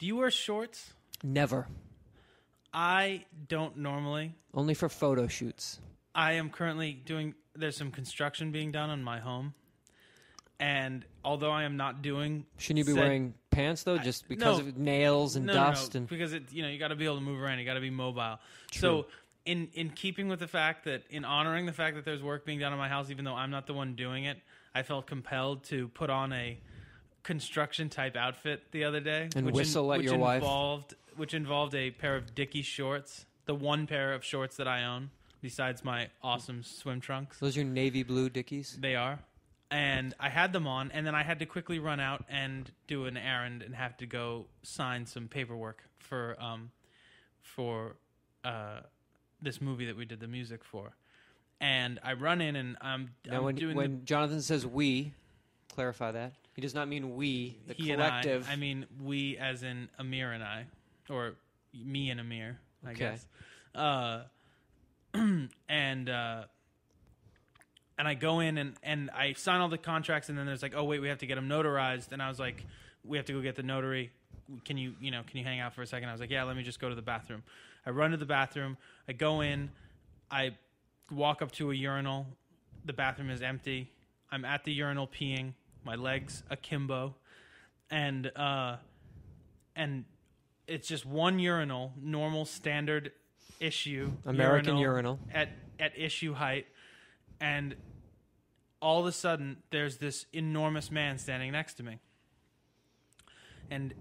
Do you wear shorts? Never. I don't normally. Only for photo shoots. I am currently doing... There's some construction being done on my home. And although I am not doing... Shouldn't you be wearing pants, though, just because of nails and dust? No, because you got to be able to move around. You got to be mobile. True. So in keeping with the fact that... In honoring the fact that there's work being done on my house, even though I'm not the one doing it, I felt compelled to put on a construction-type outfit the other day. And whistle at your wife. Which involved a pair of Dickies shorts. The one pair of shorts that I own, besides my awesome swim trunks. Those are navy blue Dickies? They are. And I had them on, and then I had to quickly run out and do an errand and have to go sign some paperwork for this movie that we did the music for. And I run in, and I'm doing... When Jonathan says we, clarify that. He does not mean we, the he collective. And I mean we as in Amir and I. Or me and Amir, I guess. And I go in and I sign all the contracts, and then there's like, oh wait, we have to get them notarized. And I was like, we have to go get the notary. Can you hang out for a second? I was like, yeah, let me just go to the bathroom. I run to the bathroom. I go in. I walk up to a urinal. The bathroom is empty. I'm at the urinal peeing. My legs akimbo, and it's just one urinal, normal standard issue American urinal at issue height, and all of a sudden there's this enormous man standing next to me, and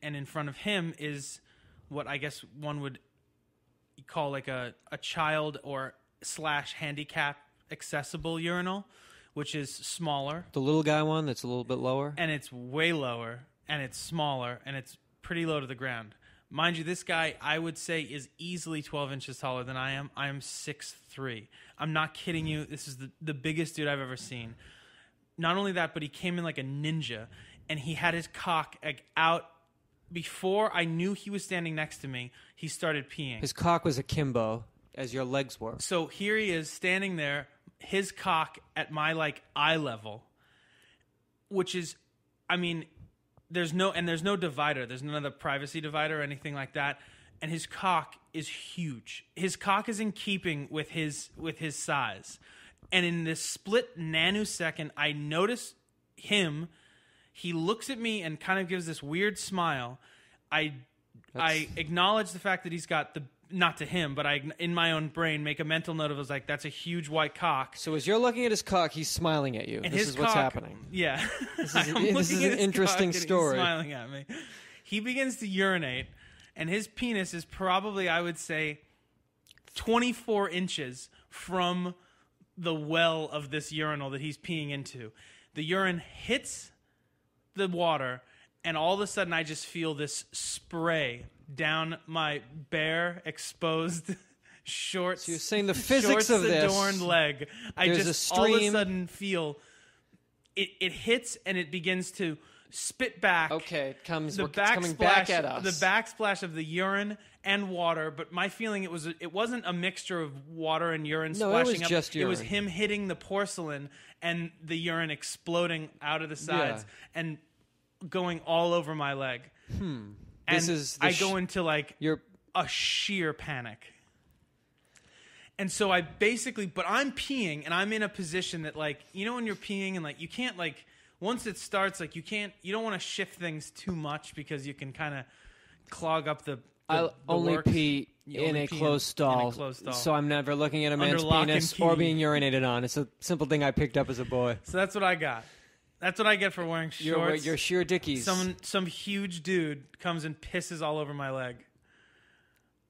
in front of him is what I guess one would call like a child or / handicap accessible urinal, which is smaller. The little guy one that's a little bit lower? And it's way lower, and it's smaller, and it's pretty low to the ground. Mind you, this guy, I would say, is easily 12 inches taller than I am. I am 6'3". I'm not kidding you. This is the biggest dude I've ever seen. Not only that, but he came in like a ninja, and he had his cock out. Before I knew he was standing next to me, he started peeing. His cock was akimbo, as your legs were. So here he is standing there, his cock at my eye level, which is, I mean, there's no divider. There's none of the privacy divider or anything like that. And his cock is huge. His cock is in keeping with his size. And in this split nanosecond, I notice him. He looks at me and kind of gives this weird smile. I acknowledge the fact that he's got not to him, but I, in my own brain, make a mental note of it. Like, that's a huge white cock. So as you're looking at his cock, he's smiling at you. And this is what's happening. Yeah. This is an interesting story. He's smiling at me. He begins to urinate, and his penis is probably, I would say, 24 inches from the well of this urinal that he's peeing into. The urine hits the water, and all of a sudden I just feel this spray down my bare, exposed, shorts. So you're saying the physics of this. Adorned leg. I There's just a stream. all of a sudden feel it hits, and it begins to spit back. Okay, it's coming backsplash, back at us. The backsplash of the urine and water, but my feeling it wasn't a mixture of water and urine splashing it was up. Just urine. It was him hitting the porcelain and the urine exploding out of the sides and going all over my leg. And I go into a sheer panic. And so I basically, but I'm peeing, and I'm in a position that, when you're peeing and you can't, once it starts, you don't want to shift things too much because you can kind of clog up the I'll only works. pee in a closed stall, so I'm never looking at a man's penis or being urinated on. It's a simple thing I picked up as a boy. So that's what I got. That's what I get for wearing shorts. Your sheer Dickies. Some huge dude comes and pisses all over my leg.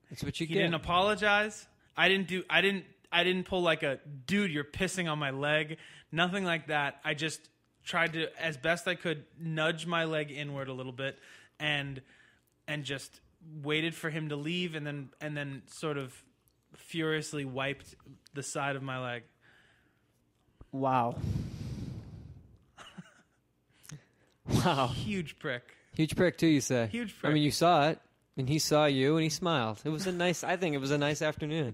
That's what you get. He didn't apologize. I didn't pull a dude, you're pissing on my leg. Nothing like that. I just tried to, as best I could, nudge my leg inward a little bit and just waited for him to leave, and then sort of furiously wiped the side of my leg. Wow. Wow. Huge prick. Huge prick too, you say? Huge prick. I mean, you saw it, and he saw you, and he smiled. I think it was a nice afternoon.